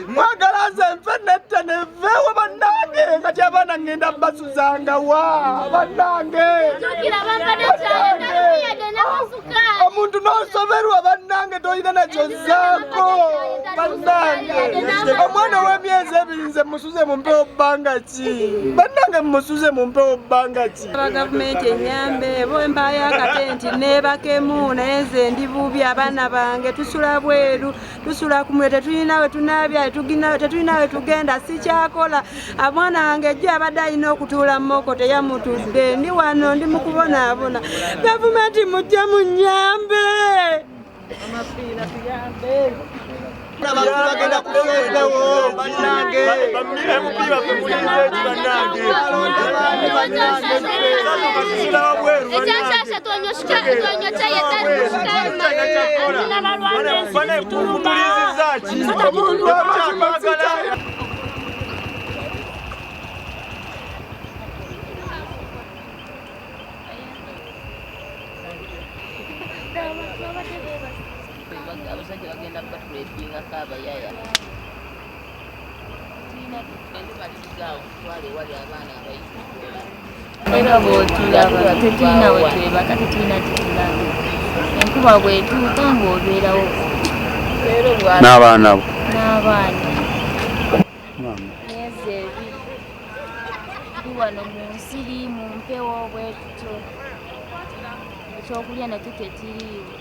mwagalaze mfenete nevewe banange kati abana ngenda basuzanga wa banange omuntu nosoberwa banange toyina nakyo zako banange omwana w'emyezi ebiri nze musuze mu mpewo bbanga ki banange musuze mu mpewo bbanga ki gavumenti enyambe bo mbayo akatenti nebakemu naye nze ndi bubi abaana bange tusula bweru tusula kumwe tetulinawe tunabya tetulinawe tugenda sikyakola amwana wange ejjo abadde alina okutuula mmoko teyamutudde ndi wano ndi mukubonaabona gavumenti mujje munyambe amapiira tuyambe bagenda kuseedewo bannange emupiira kumulize bannange abasajja bagenda kubatula ebinga kaabayaya balizigaawo twale wali abaana abayitula era bwotulaba tetulina wetwebaka tetulina tetulanga enkuba bwetuuka ng'obeerawo n'abaana bo myezi ebiri ndi wano mu nsiri mu mpewo bwetutyo ekyokulya nakyo tekiriiwo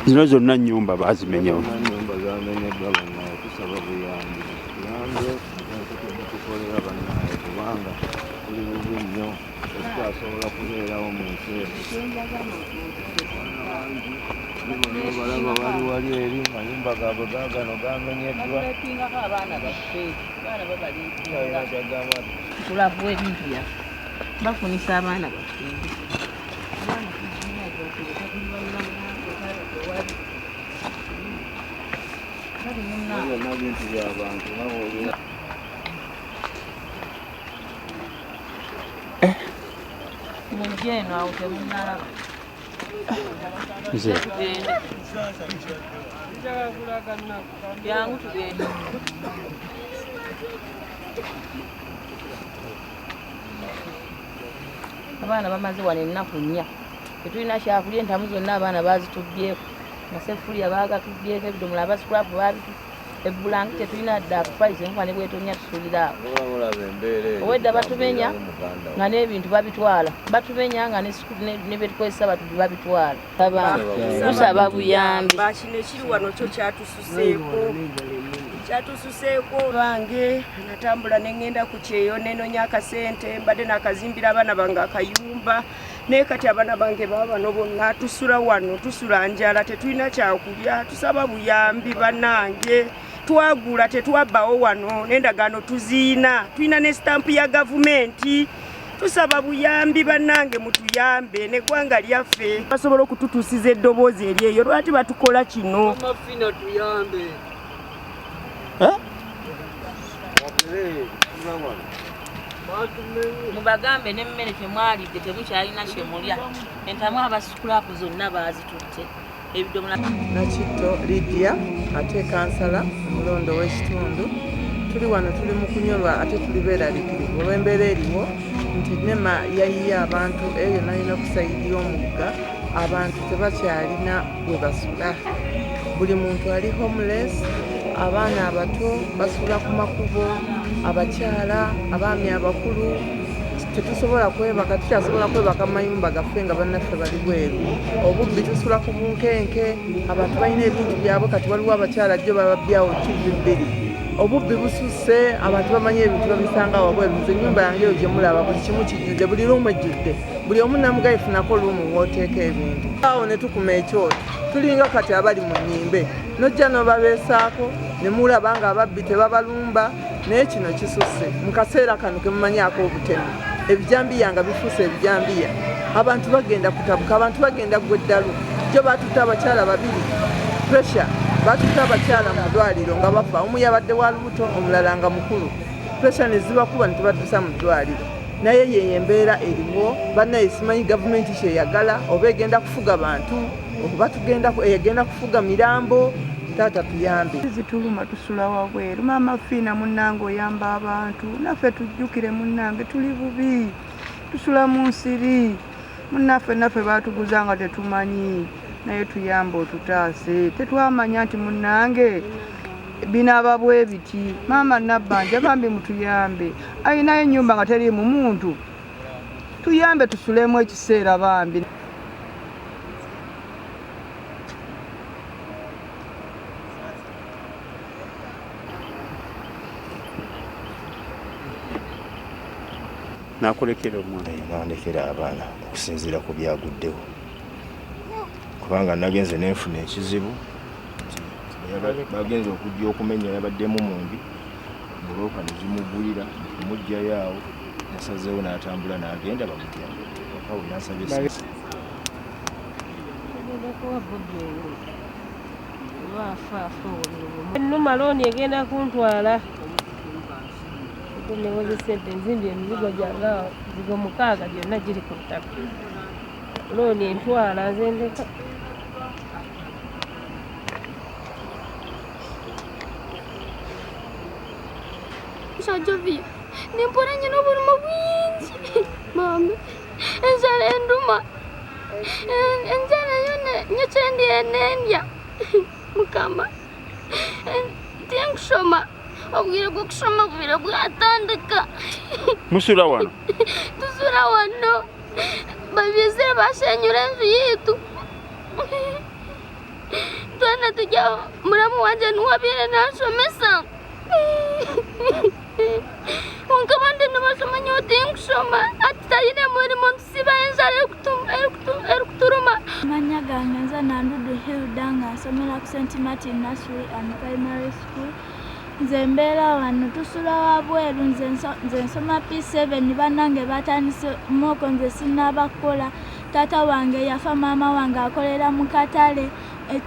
zino zonna nnyumba bazimenyewo nnyumba zamenyeddwa bannaye tusaba buyambi tuyambe tukolera bannaye kubanga tuli bubi nnyo tetutasobola kubeerawo mu nsi balaba wali eri mayumba gaabwe gaagano gamenyeddwa tulavuwa ebintu byaffe bafunisa abaana baffe bintu byabantu mujeno awo temunalaba byangu tugende abaana bamaze wano ennaku nnya tetulina kyakulya entamu zonna abaana bazitubyeko nasefuliya bagatubbyeko ebidomola abasukulapu babitu ebbulangi tetulina dda akufaliza enkuba ne bwetonya tusulira awo owedda batumenya nga n'ebintu babitwala batumenya nga ne betukozesa batubi babitwala tusaba buyambi kino ekiri wano kyo kyatususeeko bange natambula neŋŋenda ku kyeyo nenonya akasente mbadde nakazimbira abaana bange akayumba naye kati abaana bange baba bano bonna tusula wano tusula njala tetulina kyakulya tusaba buyambi bannange twagula tetwabbawo wano n'endagaano tuziina tulina ne sitampu ya gavumenti tusaba buyambi bannange mutuyambe neggwanga lyaffe basobola okututuusiza eddoboozi eryeyo lwaki batukola kino mubagambe n'emmere temwalidde temukyalina kyemulya entamu abasukulapu zonna bazitutte ebidomola Nakitto Lydia ate kansala omulondo w'ekitundu tuli wano tuli mu kunyolwa ate tuli beeraliikirivu olw'embeera eriwo nti nema yayiye abantu eyo yonna alina okusayidira omugga abantu tebakyalina we basula buli muntu ali homeless abaana abato basula ku makubo abakyala abaami abakulu tetusobola kwebaka tukyasobola kwebaka mu mayumba gaffe nga bannaffe bali bweru obubbi tusula ku bunkenke abantu balina ebintu byabwe kati waliwo abakyala jjo bababyawo TV bbiri obubbi bususse abantu bamanyi ebintu babisanga wabweru nze ennyumba yange eyo gye mulaba buli kimu kijjudde buli luumu ejjudde buli omu namugayifunako luumu wooteeka ebintu awo ne tukuma ekyoto tulinga kati abali mu nnyimbe nojja n'obabeesaako ne mulaba nga ababbi tebabalumba naye kino kisusse mu kaseera kano ke mumanyaako obutemu ebijambiya nga bifuuse ebijambiya abantu bagenda kutabuka abantu bagenda gweddalu jjo batutte abakyala babiri pressure batutte abakyala mu ddwaliro nga bafa omu yabadde wa lubuto omulala nga mukulu pressure ne zibakuba ne tubaddusa mu ddwaliro naye yeyembeera eriwo bannaye simanyi gavumenti kyeyagala oba egenda kufuga bantu oba egenda kufuga mirambo. Taata tuyambe. Zituluma tusula wabweru. Maama Fiina munnange oyamba abantu, naffe tujjukire munnange tuli bubi, tusula mu nsiri, munnaffe naffe baatuguza nga tetumanyi, naye tuyambe otutaase. Tetwamanya nti munnange binaaba bwe biti. Maama Nabbanja bambi mutuyambe, ayinayo ennyumba nga teriimu muntu, tuyambe tusulemu ekiseera bambi. Nakulekera omwana. Nandekera abaana okusinziira ku byaguddewo kubanga nagenze nenfuna ekizibu bagenze okujja okumenya yabaddemu mumbi bulooka nezimugulira kumugjayo awo yasazeewo n'atambula n'agenda bamujjamu akawe nasabye ennuma looni egenda kuntwala newoze sente nzimbye emizigo gyange zigo 6 gyonna giri ku ttaka looni entwala nze ndeka. Jovi, nimpora nyina obuluma bwingi mama, enjala enduma, enjala yona nyekyendi enendya mukama tinkusoma obwire bw'okusoma bwire bwatandika. Musula wano? Tusula wano babyezire bashenyura enju yitu twena tujya muramu wanje niwabyere nansomesa wonka abandi nibasoma nyowe tinkusoma ati talina murimo ntusiba enjala erikuturuma. Amanya gange nze Nandudu Hilda nga nsomera ku St. Martin Nursery and Primary School. Nze mbeera wano tusula wabweru, nze nsoma P7 bannange batandise moko nze sinnabakola. Taata wange yafa, maama wange akolera mu katale.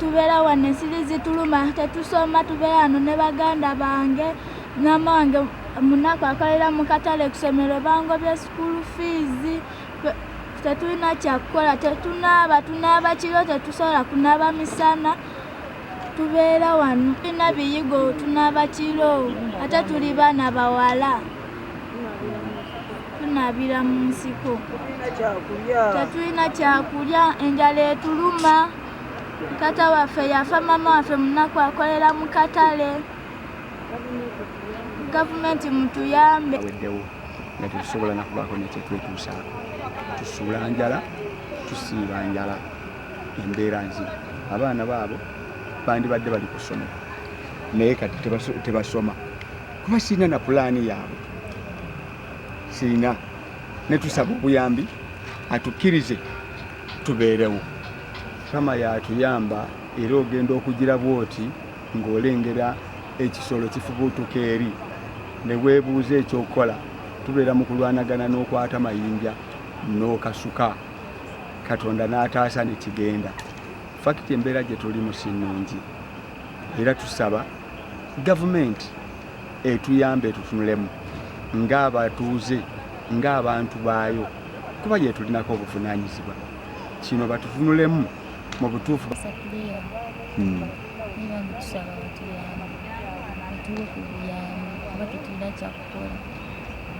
Tubeera wano ensiri zituluma tetusoma, tubeera wano ne baganda bange. Maama wange munaku akolera mu katale ku ssomero bangobye school fees. Tetulina kyakukola, tunaaba kiro tetusobola kunaaba misana. Tubeera wano tulina biyigo tunaaba kiro ate tuli baana bawala tunaabira mu nsiko tetulina kyakulya, enjala etuluma. Taata waffe yafa, maama waffe munaku akolera mu katale. Gavumenti mutuyambe. Weddewo nga tetusobola nakubaako nekyetwetuusaako, tusuula njala tusiiba njala, embeera nzibu. Abaana baabo bandibadde bali ku ssomero naye kati tebasoma kuba sirina na pulaani yaabwe, sirina. Ne tusaba obuyambi atukkirize tubeerewo. Kama yatuyamba era ogenda okugira bwoti ng'olengera ekisolo kifubuutuka eri ne weebuuza ekyokukola. Tubeera mu kulwanagana n'okwata mayinja n'okasuka, Katonda n'ataasa ne kigenda. Fakiti embeera gye tulimu si nnungi era tusaba gavumenti etuyambe tutunulemu ng'abatuuze ng'abantu baayo kuba gye tulinako obuvunaanyizibwa. Kino batutunulemu mu butuufu.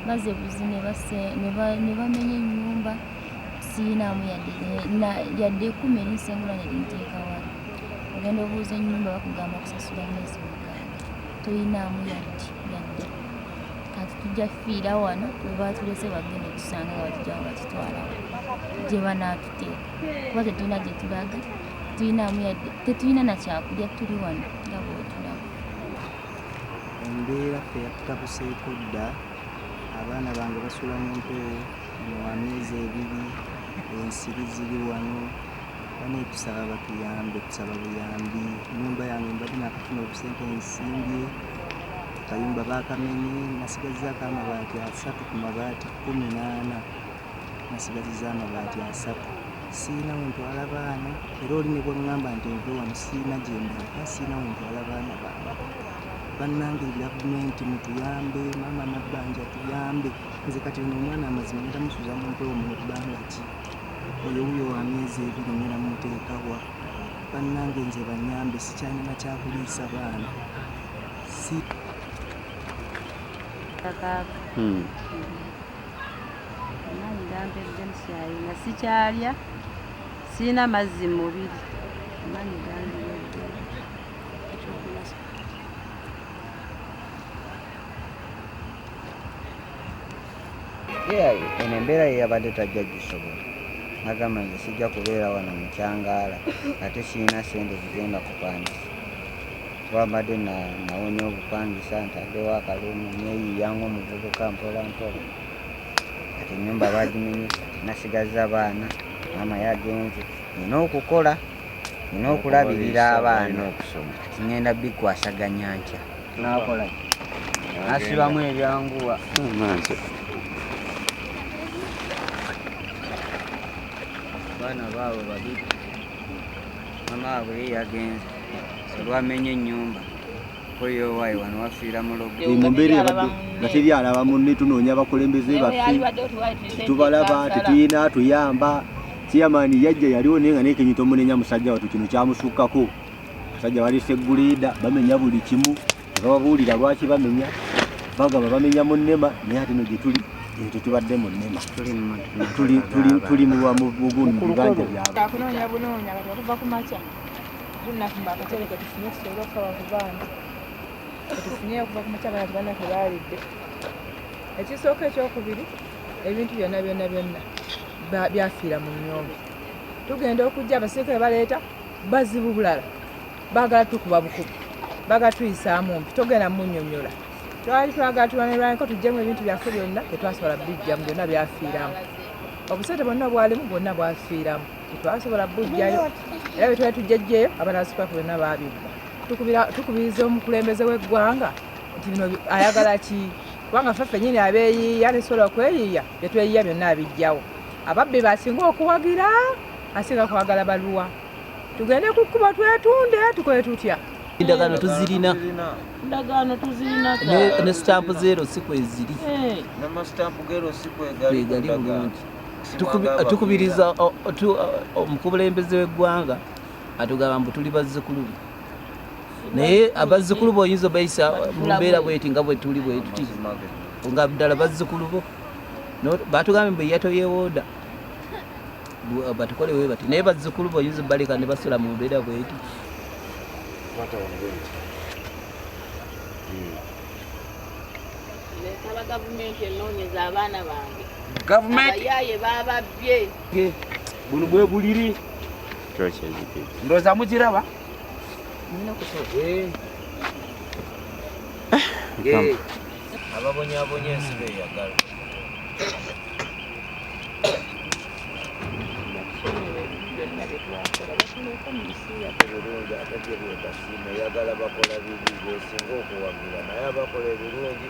Baze buzi ne bamenya ennyumba siinamu yadde 10 erisengula ne linteeka wala. Ogenda obuuza ennyumba bakugamba kusasula mwezi mukaaga, toyinaamu yadde. Kati tujja fiira wano we baatulese bagende tusanga nga batujja batutwalawo gye banaatuteeka kuba tetulina gye tulaga, tuyinaamu yadde, tetulina na kyakulya, tuli wano nga bwetulaba. Embeera ffe yatutabuseeko dda. Abaana bange basula mu mpewo wa myezi 2, ensiri ziri wano. Bane tusaba batuyambe, tusaba buyambi. Ennyumba yange mbadde nakafuna obusente ensimbye, kayumba bakamenye, nasigazizaako amabaati 3 ku mabaati 18, nasigaziza amabaati 3. Siina we ntwala baana era oli ne bw'oŋŋamba nti nve wano siina gye ndaba, siina we ntwala baana bange. bannange gavumenti mutuyambe, maama Nabbanja tuyambe. Nze kati ono omwana amazima ngenda musuza mu mpewo mu bbanga ki oyo wuyo wa myezi 2 ngenda muteekawa. Bannange nze banyambe, sikyalina kyakuliisa baana. Amaanyi gampedde musaayi nga sikyalya, sirina mazzi mu mubiri. Amaanyi gandiredde ekyokulya. Eno embeera yeyabadde tajja gisobola. Nagamba nze sijja kubeera wano mu kyangaala ate sirina ssente zigenda kupangisa. Twabadde nawonya obupangisa ntaddewo akaluumu neeyiyangu omuvubuka mpola mpola. Kati ennyumba baagimenyesa, nasigaza abaana, maama yagenze. Nina okukola, nina okulabirira abaana. Ngenda bikwasaganya nkya. Nakola nasibamu ebyanguwa. Abaana baabwe babiri, maama waabwe yagenze. Lwamenye ennyumba koyo wayi wano wafiira mulogo mumbeera nga teri alaba munne tunoonya abakulembeze baffe tubalaba tetuyina tuyamba. Chairman yajja yaliwo naye nga nekenyito munenya musajja watu kino kyamusukkako. Musajja waleese gulida bamenya buli kimu bababuulira lwaki bamenya bagaba bamenya mu nnema naye ate no gye tuli tetubadde mu nnema tuli mu bugundu bibanja byabwe akunoonya bunoonya kati okuva ku makya tunafumba akatale ketufunye tusobole okukawa ku baana ketufunye okuva ku makya abaana tebalina tebaalidde. Ekisooka ekyokubiri ebintu byonna byafiira mu nnyumba. Tugenda okujja abasirikale baleeta bazibu bulala baagala tukuba bukubu baagala tuyisaamu mpi togenda munnyonnyola. Twali twagala tulanirwaniko tuggyemu ebintu byaffe byonna tetwasobola bijjamu byonna byafiiramu. Obusente bwonna bwalimu bwonna bwafiiramu tetwasobola bujjayo era bwe twali tujjajjayo abanasukwaku byonna baabibba. Tukubiriza omukulembeze w'eggwanga nti bino ayagala ki kubanga ffe ffennyini abeeyiiya nesobola okweyiiya bye tweyiiya byonna abijjawo. Ababbi basinga okuwagira asinga kwagala baluwa. Tugende ku kkubo twetunde tukole tutya. Endagaano tuzirina ne stamp zero si kweziri kwegali bulungi. Tukubiriza omukulembeze w'eggwanga atugamba mbu tuli bazzukulu be naye abazzukulu bo oyinza obayisa mu mbeera bweti nga bwe tuli bwe tuti nga ddala bazzukulu bo batugambe mbu yatoyewooda batukole we bati naye bazzukulu bo oyinza baleka ne basula mu mbeera bweti. Nsaba gavumenti enoonyeza abaana bange. Gavumenti abayaaye baababbye. Buno bwe buliri ndowooza mugiraba ababonyaabonya ensi beeyagala. Ebirungi ate bye byebasiima eyagala bakola bibi beesinga okuwagira naye abakola ebirungi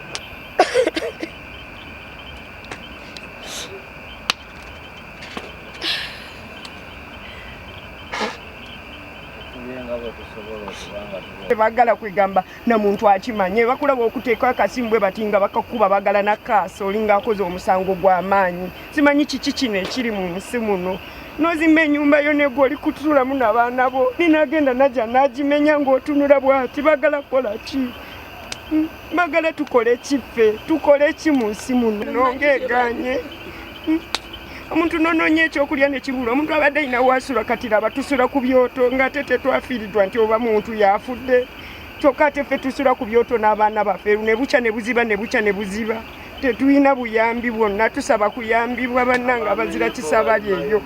Bagala kwegamba na muntu akimanye bakulaba okuteeka akasimbwe batinga bakakuba bagala na kaaso olinga akoze omusango gw'amaanyi. Simanyi kiki kino ekiri mu nsi muno. Nozimba ennyumba yo negwo oli kutulamu n'abaana bo ninagenda najja nagimenya ng'otunula bwati bagala kola ki? Bagala tukole kiffe tukole ki mu nsi muno nongeeganye. Omuntu nononya ekyokulya ne kibula omuntu abadde ayina wasula kati laba tusula ku byoto ng'ate tetwafiiriddwa nti oba muntu yafudde kyokka ate ffe tusula ku byoto n'abaana baffe ne bukya ne buziba ne bukya ne buziba tetulina buyambi bwonna tusaba kuyambibwa bannanga abazira kisa bali eyo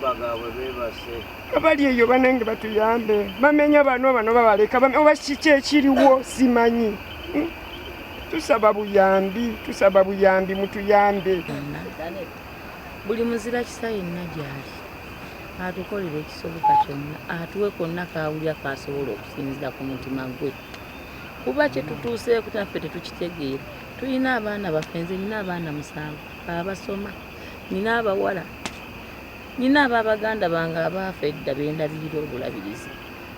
abali eyo banange batuyambe bamenya bano babaleka oba kiki ekiriwo simanyi tusaba buyambi mutuyambe. Buli muzira kisa yenna gyali atukolera ekisoboka kyonna atuwe konna kawulya kasobola okusinziira ku mutima gwe kuba kyetutuuseeku taffe tetukitegeera. Tulina abaana baffe nze nina abaana 7 abasoma nina abawala nina ababaganda bange abaafa edda bendabirira obulabirizi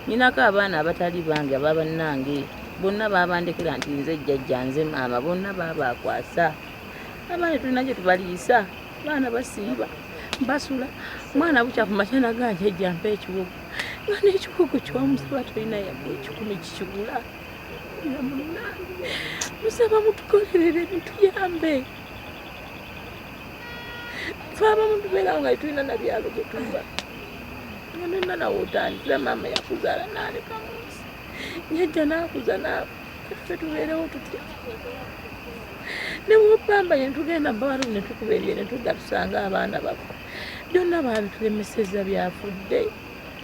ninako abaana abatali bange ababannange bonna babandekera nti nze jjajja nze maama bonna babakwasa abaana tulina gye tubaliisa baana basiiba basula mwana bukyafu makyana ganje ejjampa ekiwugu nga n'ekiwugu kyomusaba tolina yadde ekikumi kikigula musaba mutukolerere bituyambe fe abamu tubeera nga tulina na byalo gye tuva nga nonna nawe otandikira maama yakuzaala n'aleka munsi nyajja n'akuza naawe ffe tubeerewo tutya ne bwopamba ye tugenda bawalu ne tukuba ebyo ne tudda tusanga abaana bafu byonna baabitulemeseza byafudde